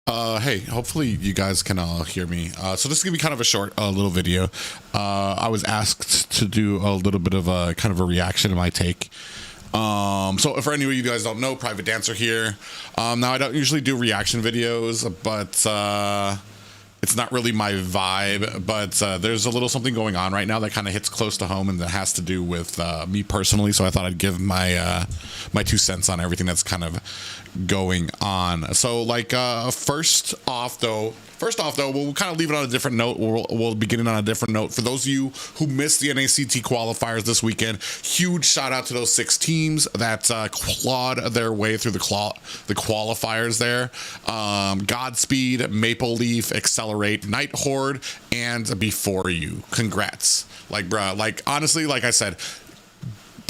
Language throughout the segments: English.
Hey, hopefully you guys can hear me. So this is gonna be kind of a short little video. I was asked to do a little bit of a kind of a reaction to my take. So for any of you guys don't know, Private Dancer here. Now I don't usually do reaction videos, but it's not really my vibe. But there's a little something going on right now that kind of hits close to home, and that has to do with me personally. So I thought I'd give my my 2 cents on everything that's kind of going on. So like first off though, we'll kind of leave it on a different note. We'll begin it on a different note. For those of you who missed the NACT qualifiers this weekend, huge shout out to those 6 teams that clawed their way through the qualifiers there. Godspeed, Maple Leaf, Accelerate, Night Horde, and Before You. Congrats. Like, bruh, like honestly, like I said,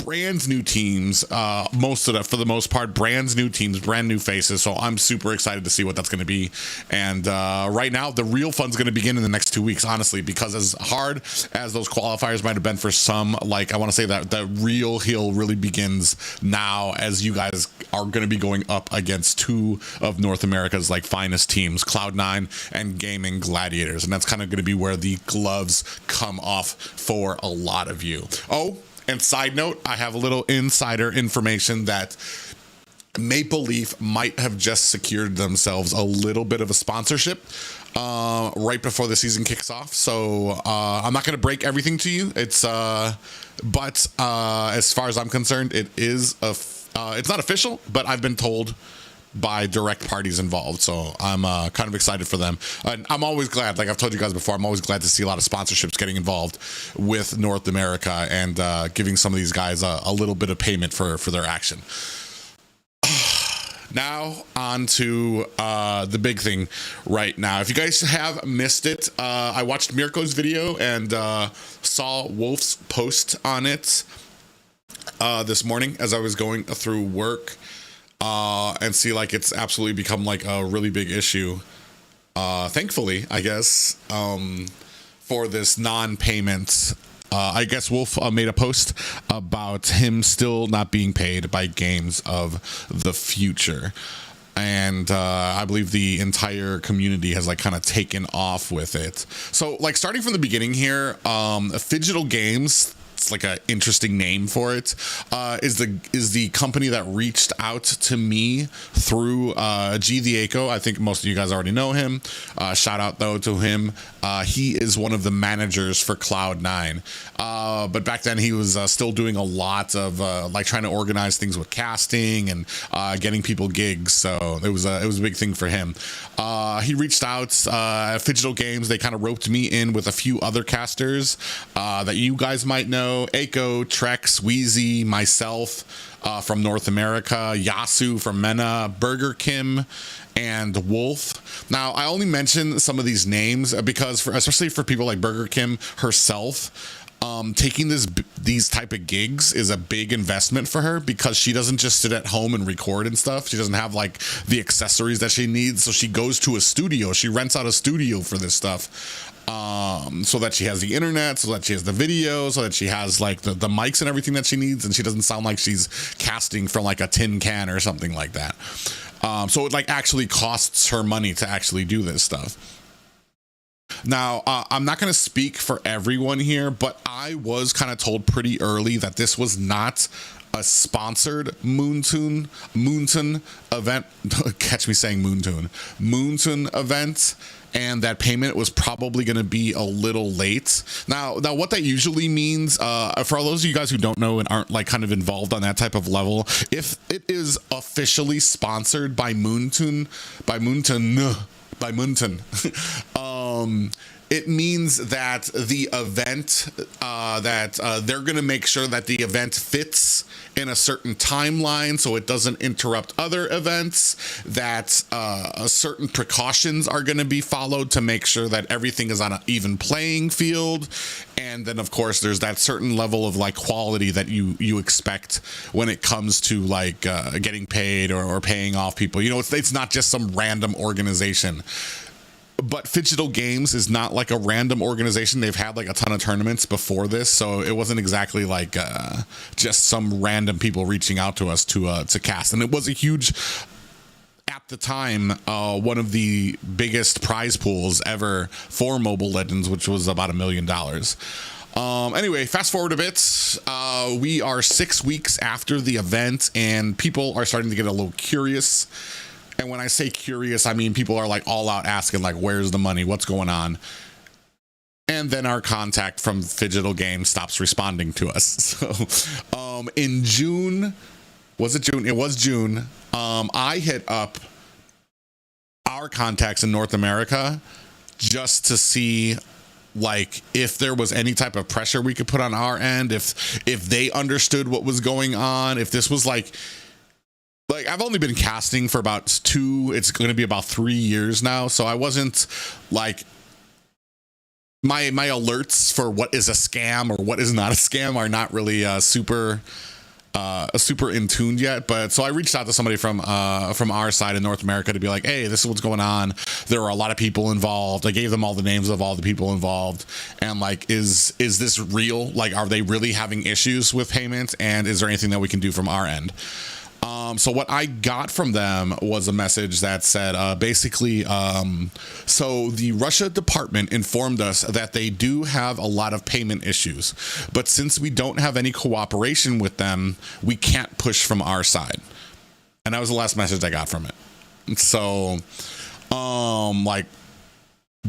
brand new teams, for the most part, brand new teams, brand new faces. So I'm super excited to see what that's going to be. And right now, the real fun's going to begin in the next 2 weeks, honestly, because as hard as those qualifiers might have been for some, like I want to say that the real hill really begins now, as you guys are going to be going up against 2 of North America's like finest teams, Cloud9 and Gaming Gladiators. And that's kind of going to be where the gloves come off for a lot of you. Oh, and side note, I have a little insider information that Maple Leaf might have just secured themselves a little bit of a sponsorship right before the season kicks off. So I'm not going to break everything to you. It's but as far as I'm concerned, it is it's not official, but I've been told by direct parties involved, so I'm kind of excited for them. And I'm always glad, like I've told you guys before, I'm always glad to see a lot of sponsorships getting involved with North America and giving some of these guys a little bit of payment for their action. Now on to the big thing right now. If you guys have missed it, I watched Mirko's video and saw Wolf's post on it this morning as I was going through work. And see, like, it's absolutely become like a really big issue, thankfully, I guess, for this non-payment. I guess Wolf made a post about him still not being paid by Games of the Future. And I believe the entire community has like kind of taken off with it. So like starting from the beginning here, Phygital Games, it's like an interesting name for it, is the company that reached out to me through G the Echo. I think most of you guys already know him. Shout out though to him. He is one of the managers for Cloud9, but back then he was still doing a lot of like trying to organize things with casting and getting people gigs. So it was a big thing for him. He reached out at Phygital Games. They kind of roped me in with a few other casters that you guys might know. Echo, Trex, Wheezy, myself from North America, Yasu from MENA, Burger Kim, and Wolf. Now, I only mention some of these names because, especially for people like Burger Kim herself, taking these type of gigs is a big investment for her because she doesn't just sit at home and record and stuff. She doesn't have like the accessories that she needs, so she goes to a studio. She rents out a studio for this stuff. So that she has the internet, so that she has the video, so that she has like the mics and everything that she needs, and she doesn't sound like she's casting from like a tin can or something like that. So it like actually costs her money to actually do this stuff. Now, I'm not going to speak for everyone here, but I was kind of told pretty early that this was not a sponsored Moontoon event. Catch me saying Moontoon event. And that payment was probably going to be a little late. Now, what that usually means, for all those of you guys who don't know and aren't like kind of involved on that type of level, if it is officially sponsored by Moontoon, it means that the event, they're going to make sure that the event fits in a certain timeline so it doesn't interrupt other events, that certain precautions are going to be followed to make sure that everything is on an even playing field. And then, of course, there's that certain level of like quality that you expect when it comes to like getting paid or paying off people. You know, it's not just some random organization. But Phygital Games is not like a random organization. They've had like a ton of tournaments before this, so it wasn't exactly like just some random people reaching out to us to cast. And it was a huge at the time, one of the biggest prize pools ever for Mobile Legends, which was about $1 million. Anyway, fast forward a bit. We are 6 weeks after the event, and people are starting to get a little curious. And when I say curious, I mean people are like all out asking, like, where's the money? What's going on? And then our contact from Phygital Games stops responding to us. So in June, was it June? It was June. I hit up our contacts in North America just to see, like, if there was any type of pressure we could put on our end, if they understood what was going on, if this was like I've only been casting for about it's going to be about 3 years now, so I wasn't like, my alerts for what is a scam or what is not a scam are not really super in tune yet. But so I reached out to somebody from our side in North America to be like, hey, this is what's going on. There are a lot of people involved. I gave them all the names of all the people involved, and like, is this real? Like, are they really having issues with payments? And is there anything that we can do from our end? So what I got from them was a message that said, basically, so the Russia department informed us that they do have a lot of payment issues, but since we don't have any cooperation with them, we can't push from our side. And that was the last message I got from it. So, like,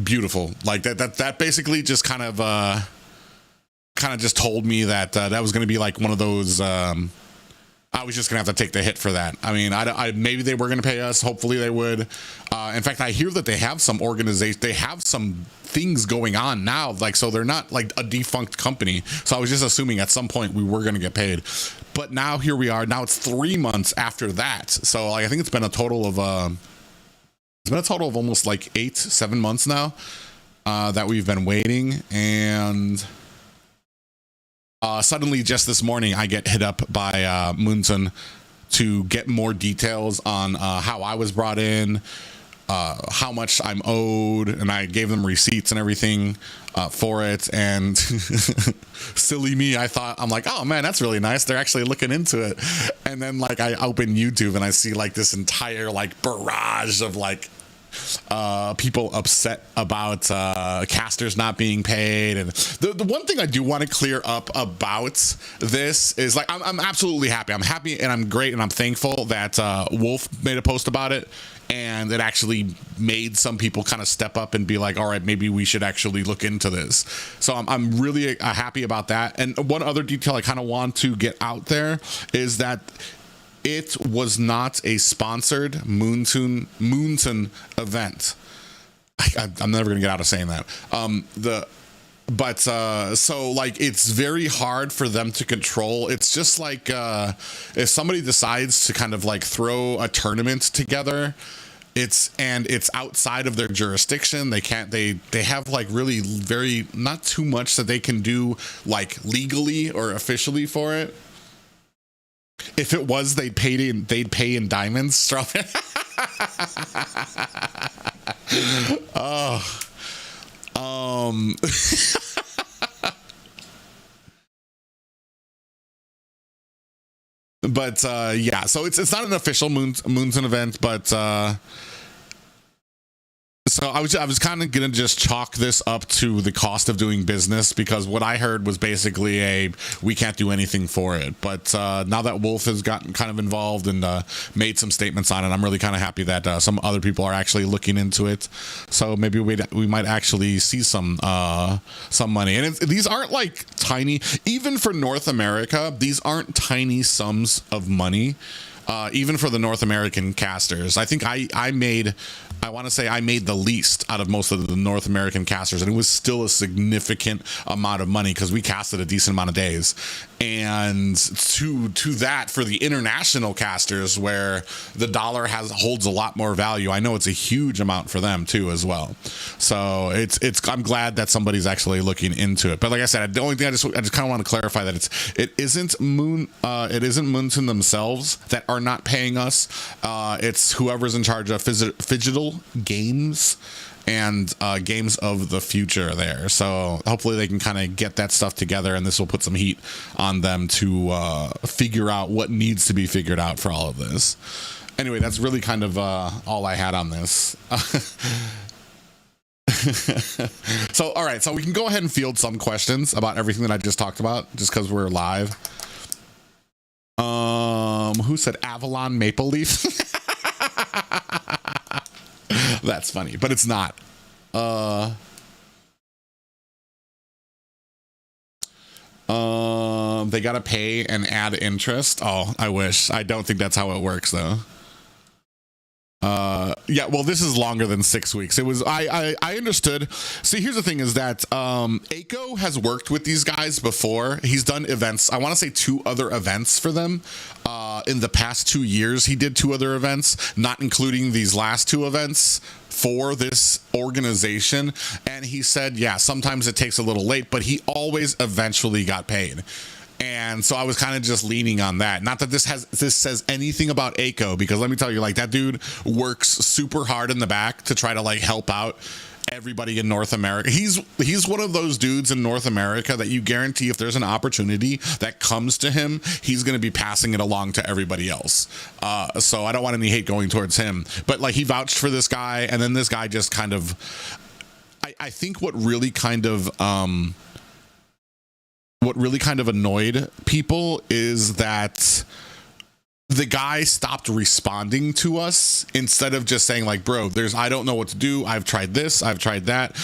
beautiful. Like that basically just kind of just told me that that was going to be like one of those, I was just gonna have to take the hit for that. I mean, I maybe they were gonna pay us. Hopefully they would. In fact, I hear that they have some organization. They have some things going on now. Like, so they're not like a defunct company. So I was just assuming at some point we were gonna get paid. But now here we are. Now it's 3 months after that. So like, I think it's been a total of almost like 7 months now that we've been waiting. And suddenly, just this morning, I get hit up by Munson to get more details on how I was brought in, how much I'm owed, and I gave them receipts and everything for it. And silly me, I'm like, oh man, that's really nice. They're actually looking into it. And then like, I open YouTube and I see like this entire like barrage of like people upset about casters not being paid. And the one thing I do want to clear up about this is like, I'm absolutely happy. I'm happy and I'm great and I'm thankful that Wolf made a post about it, and it actually made some people kind of step up and be like, all right, maybe we should actually look into this. So I'm really happy about that. And one other detail I kind of want to get out there is that it was not a sponsored Moonton event. I'm never gonna get out of saying that. So like, it's very hard for them to control. It's just like if somebody decides to kind of like throw a tournament together, it's outside of their jurisdiction. They can't. They have like really very not too much that they can do like legally or officially for it. If it was, they'd pay in diamonds. Oh, but yeah. So it's not an official Moonson event, but so I was kind of gonna just chalk this up to the cost of doing business, because what I heard was basically we can't do anything for it. But now that Wolf has gotten kind of involved and made some statements on it, I'm really kind of happy that some other people are actually looking into it. So maybe we might actually see some money. And these aren't like tiny, even for North America. These aren't tiny sums of money. Even for the North American casters. I think I want to say I made the least out of most of the North American casters, and it was still a significant amount of money because we casted a decent amount of days. And to that, for the international casters, where the dollar holds a lot more value, I know it's a huge amount for them too as well. So I'm glad that somebody's actually looking into it. But like I said, the only thing I just kind of want to clarify that it isn't Moonton themselves that are not paying us. It's whoever's in charge of Phygital Games and Games of the Future there. So hopefully they can kind of get that stuff together, and this will put some heat on them to figure out what needs to be figured out for all of this. Anyway, that's really kind of all I had on this. So, all right, so we can go ahead and field some questions about everything that I just talked about, just because we're live. Who said Avalon Maple Leaf? That's funny, but it's not. They gotta pay and add interest. Oh, I wish. I don't think that's how it works, though. Yeah, well, this is longer than 6 weeks. It was I understood. See, here's the thing is that Aiko has worked with these guys before. He's done events. I want to say 2 other events for them. In the past 2 years, he did 2 other events, not including these last 2 events for this organization. And he said, yeah, sometimes it takes a little late, but he always eventually got paid. And so I was kind of just leaning on that. Not that this says anything about Aiko, because let me tell you, like, that dude works super hard in the back to try to like help out everybody in North America. He's one of those dudes in North America that you guarantee if there's an opportunity that comes to him, he's going to be passing it along to everybody else. So I don't want any hate going towards him, but like he vouched for this guy, and then this guy just kind of, I think what really kind of annoyed people is that the guy stopped responding to us instead of just saying like, bro, I don't know what to do. I've tried this. I've tried that.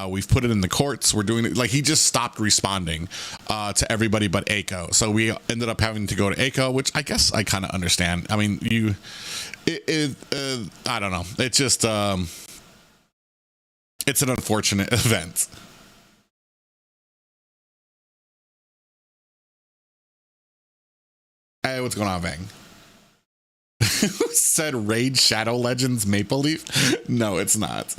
We've put it in the courts. We're doing it. Like, he just stopped responding to everybody but Aiko. So we ended up having to go to Aiko, which I guess I kind of understand. I mean, I don't know. It's just, it's an unfortunate event. Hey, what's going on, Vang? Who said Raid Shadow Legends Maple Leaf? No, it's not.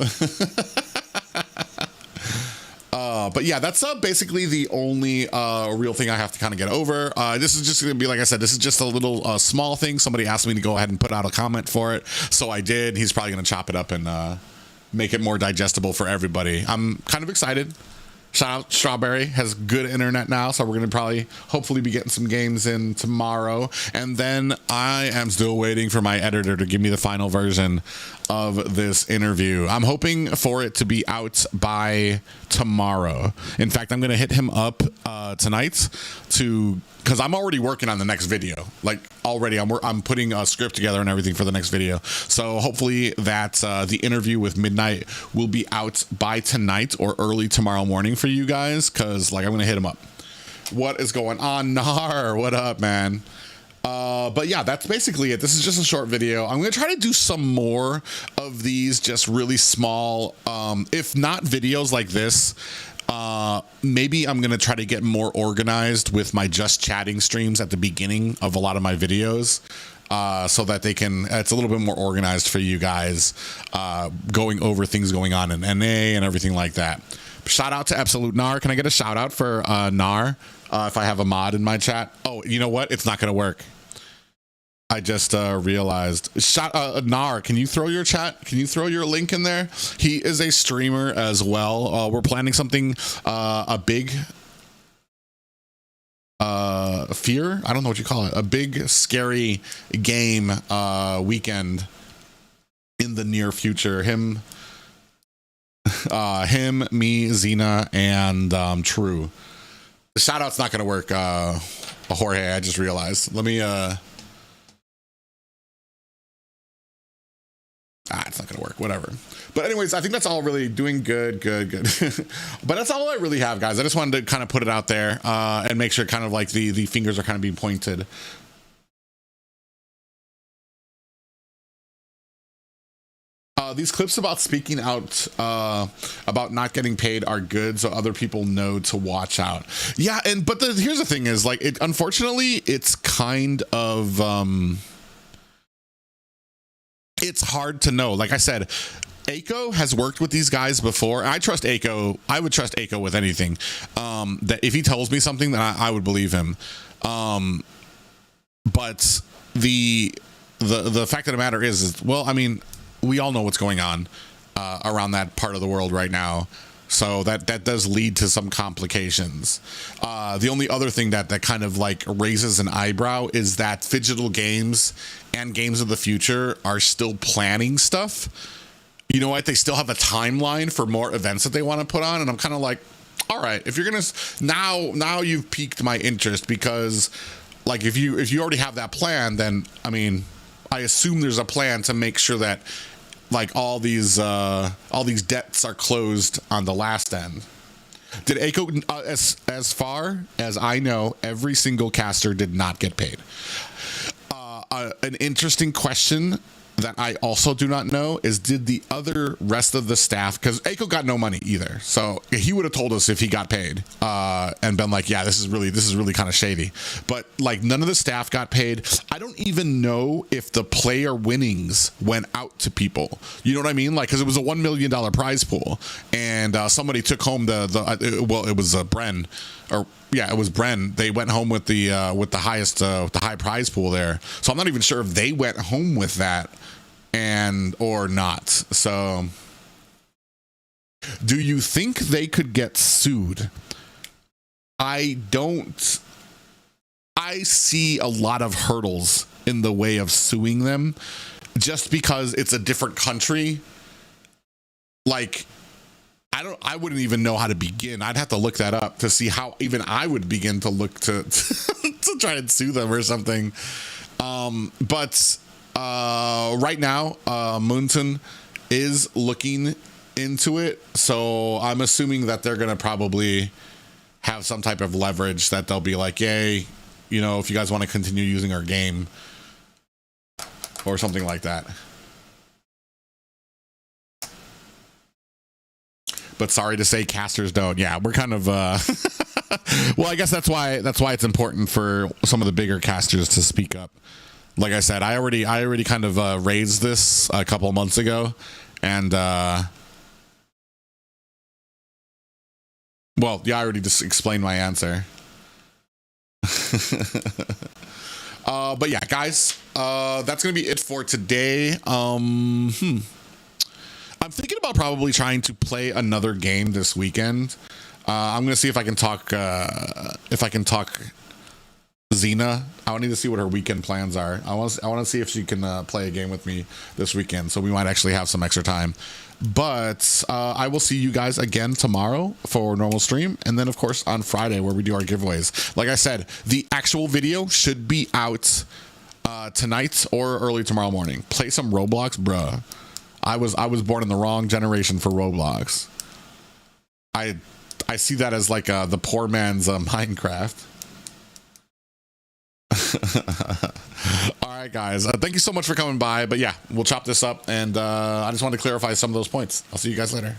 But yeah, that's basically the only real thing I have to kind of get over. This is just going to be, like I said, this is just a little small thing. Somebody asked me to go ahead and put out a comment for it, so I did. He's probably going to chop it up and make it more digestible for everybody. I'm kind of excited. Shout out Strawberry, has good internet now, so we're going to hopefully be getting some games in tomorrow. And then I am still waiting for my editor to give me the final version of this interview. I'm hoping for it to be out by tomorrow. In fact, I'm going to hit him up tonight because I'm already working on the next video. Like, already I'm putting a script together and everything for the next video. So hopefully that the interview with Midnight will be out by tonight or early tomorrow morning for you guys, because like, I'm going to hit him up. What is going on, Nar? What up, man? But yeah, that's basically it. This is just a short video. I'm going to try to do some more of these just really small, if not videos like this, maybe I'm going to try to get more organized with my just chatting streams at the beginning of a lot of my videos, so that it's a little bit more organized for you guys, going over things going on in NA and everything like that. Shout out to Absolute Nar. Can I get a shout out for Nar if I have a mod in my chat? Oh, you know what? It's not going to work. I just realized. Nar, can you throw your chat? Can you throw your link in there? He is a streamer as well. We're planning something, a big fear. I don't know what you call it. A big scary game weekend in the near future. Him, me, Xena, and True. The shout out's not going to work. Jorge, I just realized. Let me it's not gonna work, whatever. But anyways, I think that's all. Really doing good. But that's all I really have, guys. I just wanted to kind of put it out there and make sure kind of like the fingers are kind of being pointed. These clips about speaking out about not getting paid are good, so other people know to watch out. Yeah, but here's the thing is, like, unfortunately it's kind of it's hard to know. Like I said, Aiko has worked with these guys before. I trust Aiko. I would trust Aiko with anything. That if he tells me something, then I would believe him. But the fact of the matter is, well, I mean, we all know what's going on around that part of the world right now. So that does lead to some complications. The only other thing that kind of like raises an eyebrow is that Phygital Games and Games of the Future are still planning stuff. You know what? They still have a timeline for more events that they want to put on, and I'm kind of like, all right, if you're gonna now you've piqued my interest, because like if you already have that plan, then I mean, I assume there's a plan to make sure that like all these debts are closed on the last end. Did Aiko, as far as I know, every single caster did not get paid. An interesting question that I also do not know is, did the other rest of the staff, because Aiko got no money either, so he would have told us if he got paid and been like, yeah, this is really kind of shady, but like none of the staff got paid. I don't even know if the player winnings went out to people, you know what I mean, like, because it was a $1 million prize pool, and somebody took home it was Bren, or yeah, it was Bren. They went home with the highest the high prize pool there. So I'm not even sure if they went home with that or not. So do you think they could get sued? I don't. I see a lot of hurdles in the way of suing them, just because it's a different country. Like, I wouldn't even know how to begin. I'd have to look that up to see how even I would begin to look to to try and sue them or something. But right now, Moonton is looking into it, so I'm assuming that they're gonna probably have some type of leverage, that they'll be like, yay, you know, if you guys want to continue using our game or something like that. But sorry to say, casters don't. Yeah, we're kind of well, I guess that's why it's important for some of the bigger casters to speak up. Like I said, I already kind of raised this a couple of months ago, and well, yeah, I already just explained my answer. But yeah, guys, that's gonna be it for today. I'm thinking about probably trying to play another game this weekend. I'm gonna see if I can talk Xena. I need to see what her weekend plans are. I want to see if she can play a game with me this weekend, so we might actually have some extra time. But I will see you guys again tomorrow for normal stream, and then of course on Friday where we do our giveaways. Like I said, the actual video should be out tonight or early tomorrow morning. Play some Roblox, bruh. I was born in the wrong generation for Roblox. I see that as like the poor man's Minecraft. All right, guys. Thank you so much for coming by. But yeah, we'll chop this up, and I just wanted to clarify some of those points. I'll see you guys later.